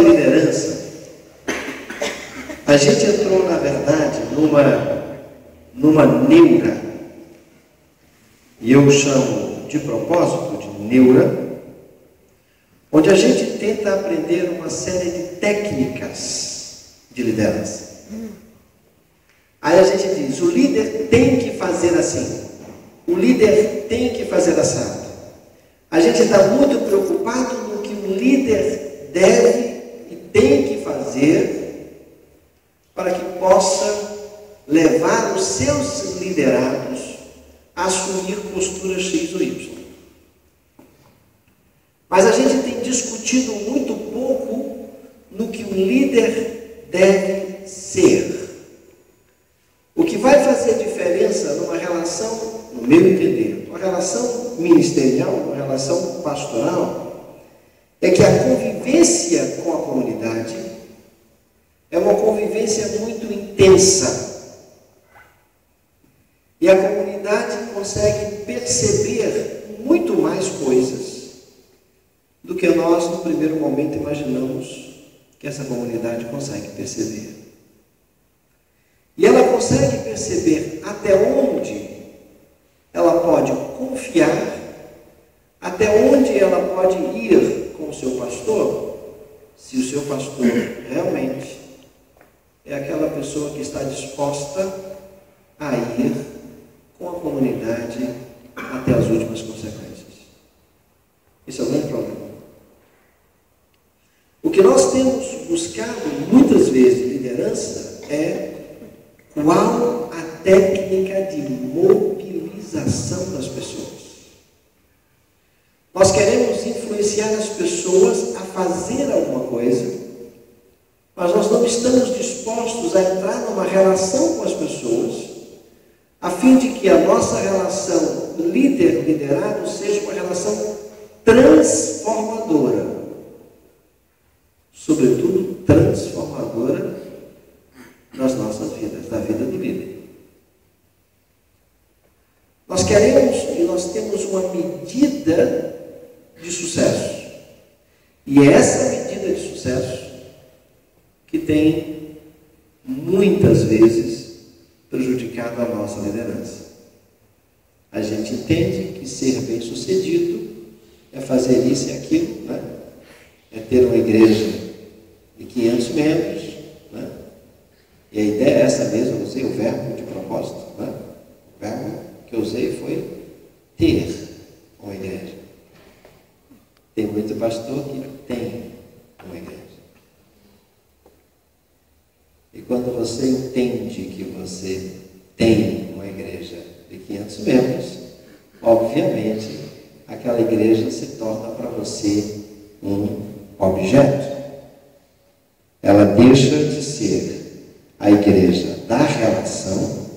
de liderança, a gente entrou, na verdade, numa neura, e eu chamo de propósito de neura, onde a gente tenta aprender uma série de técnicas de liderança. Aí a gente diz, o líder tem que fazer assim, o líder tem que fazer assado. A gente está muito preocupado no que o líder deve e tem que fazer para que possa levar os seus liderados a assumir postura X ou Y. Mas a gente tem discutido muito pouco no que o líder deve ser. O que vai fazer diferença numa relação, no meu entender, uma relação ministerial, uma relação pastoral, é que a convivência com a comunidade é uma convivência muito intensa. E a comunidade consegue perceber muito mais coisas do que nós, no primeiro momento, imaginamos que essa comunidade consegue perceber. E ela consegue perceber até onde ela pode confiar, até onde ela pode ir com o seu pastor, se o seu pastor realmente é aquela pessoa que está disposta a ir com a comunidade até as últimas consequências. Esse é o grande problema. O que nós temos buscado muitas vezes em liderança é qual a técnica de mobilização das pessoas. Nós queremos influenciar as pessoas a fazer alguma coisa, mas nós não estamos dispostos a entrar numa relação com as pessoas, a fim de que a nossa relação líder-liderado seja uma relação transformadora. Sobretudo, transformadora nas nossas vidas, da vida do líder. Nós queremos e nós temos uma medida de sucesso. E é essa medida de sucesso que tem, muitas vezes, prejudicado a nossa liderança. A gente entende que ser bem-sucedido é fazer isso e aquilo, né? É ter uma igreja de 500 membros, né? E a ideia é essa mesmo, eu usei o verbo de propósito, né? O verbo que eu usei foi ter uma igreja. Tem muito pastor que tem uma igreja. E quando você entende que você tem uma igreja de 500 membros, obviamente, aquela igreja se torna para você um objeto. Ela deixa de ser a igreja da relação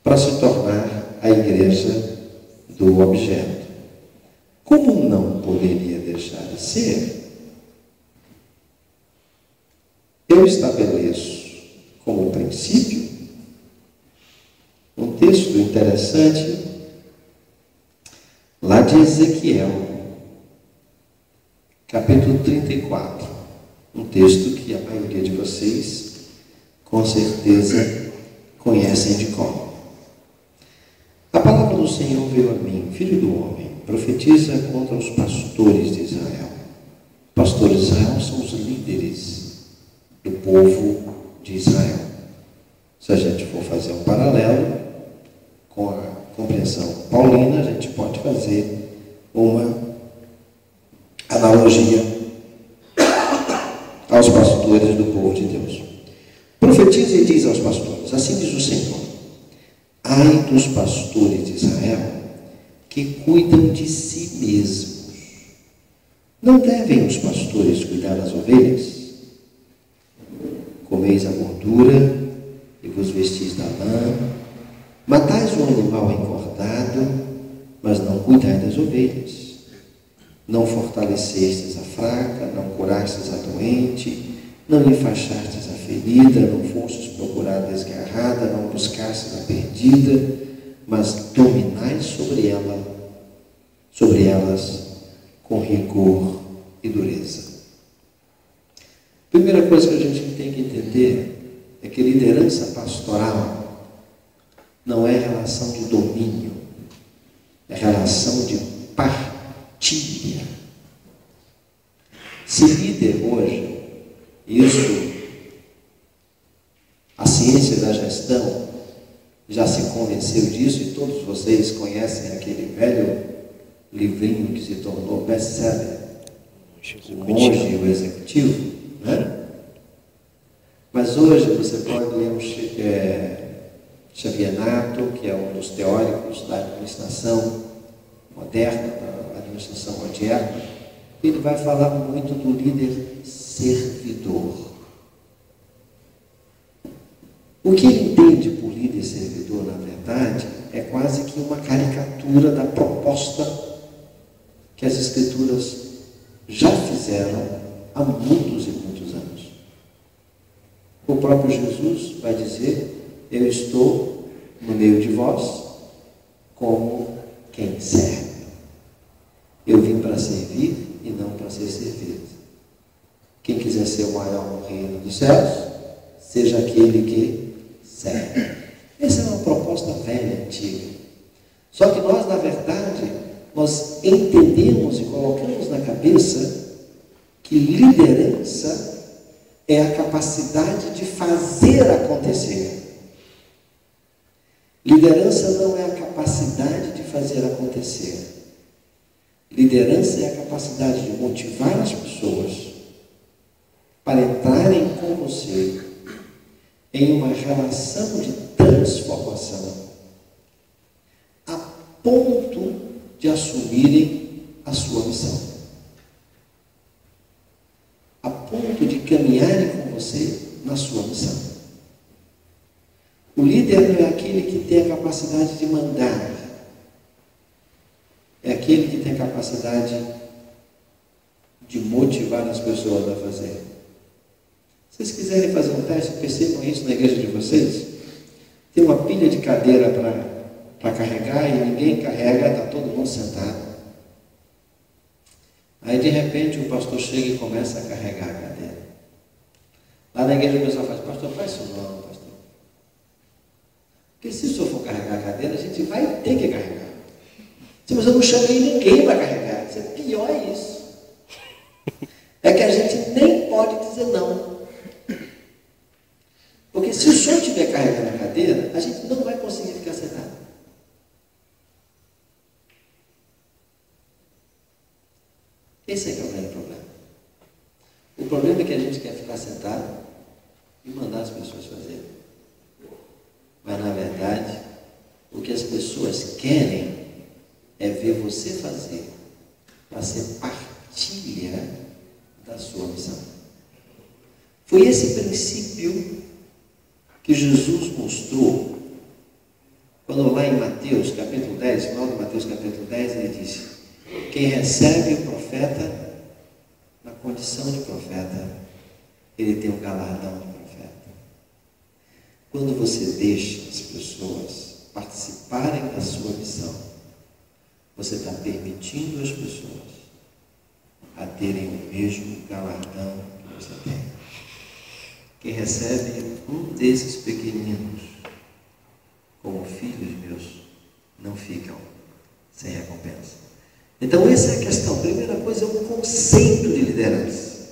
para se tornar a igreja do objeto. Como não poderia deixar de ser? Eu estabeleço como princípio um texto interessante lá de Ezequiel, capítulo 34, um texto que a maioria de vocês com certeza conhecem de cor. A palavra do Senhor veio a mim: filho do homem, profetiza contra os pastores de Israel. Pastores de Israel são os líderes do povo de Israel. Se a gente for fazer um paralelo com a compreensão paulina, a gente pode fazer uma analogia aos pastores do povo de Deus. Profetiza e diz aos pastores: assim diz o Senhor: ai dos pastores de Israel que cuidam de si mesmos. Não devem os pastores cuidar das ovelhas? Comeis a gordura e vos vestis da lã, matais um animal encordado, mas não cuidai das ovelhas. Não fortalecestes a fraca, não curastes a doente, não enfaixastes a ferida, não fostes procurar a desgarrada, não buscastes a perdida, mas dominais sobre elas com rigor e dureza. Primeira coisa que a gente tem que entender é que liderança pastoral não é relação de domínio, é relação de partilha. Se líder hoje, isso, a ciência da gestão já se convenceu disso, e todos vocês conhecem aquele velho livrinho que se tornou best-seller, O Monge e o Executivo, né? Mas hoje você pode ler um Xavier Nato, que é um dos teóricos da administração moderna, da administração moderna. Ele vai falar muito do líder servidor. O que ele entende por líder servidor, na verdade, é quase que uma caricatura da proposta que as Escrituras já fizeram há muitos e muitos anos. O próprio Jesus vai dizer: eu estou no meio de vós como quem serve. Eu vim para servir e não para ser servido. Quem quiser ser o maior no reino dos céus, seja aquele que serve. Essa é uma proposta velha, antiga. Só que nós, na verdade, nós entendemos e colocamos na cabeça que liderança é a capacidade de fazer acontecer. Liderança não é a capacidade de fazer acontecer. Liderança é a capacidade de motivar as pessoas para entrarem com você em uma relação de transformação, a ponto de assumirem a sua missão, a ponto de caminharem com você na sua missão. O líder não é aquele que tem a capacidade de mandar, é aquele que tem a capacidade de motivar as pessoas a fazer. Se vocês quiserem fazer um teste, percebam isso na igreja de vocês. Tem uma pilha de cadeira para carregar e ninguém carrega, está todo mundo sentado. Aí de repente o pastor chega e começa a carregar a cadeira. Lá na igreja o pessoal faz: pastor, faz isso não, pastor. Porque se o senhor for carregar a cadeira, a gente vai ter que carregar. Mas eu não chamei ninguém para carregar. Isso é pior isso. É que a gente nem pode dizer não. Porque se o senhor estiver carregando a cadeira, a gente não vai conseguir ficar sentado. Esse é que é o grande problema. O problema é que a gente quer ficar sentado e mandar as pessoas fazerem. Mas, na verdade, o que as pessoas querem é ver você fazer, para ser partilha da sua missão. Foi esse princípio que Jesus mostrou quando lá em Mateus capítulo 10, final de Mateus capítulo 10, ele disse: quem recebe o profeta na condição de profeta, ele tem um galardão de profeta. Quando você deixa as pessoas participarem da sua missão, você está permitindo as pessoas a terem o mesmo galardão que você tem. Quem recebe um desses pequeninos como filhos meus, não ficam sem recompensa. Então essa é a questão. Primeira coisa é um conceito de liderança.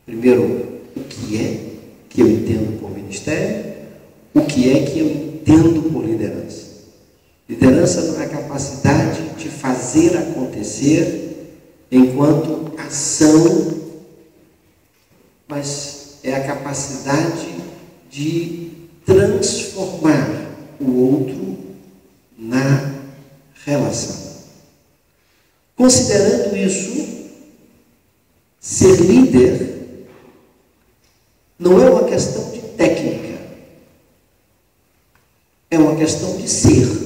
Primeiro, o que é que eu entendo por ministério? O que é que eu entendo por liderança? Liderança não é a capacidade de fazer acontecer enquanto ação, mas é a capacidade de transformar o outro na relação. Considerando isso, ser líder não é uma questão de técnica, é uma questão de ser.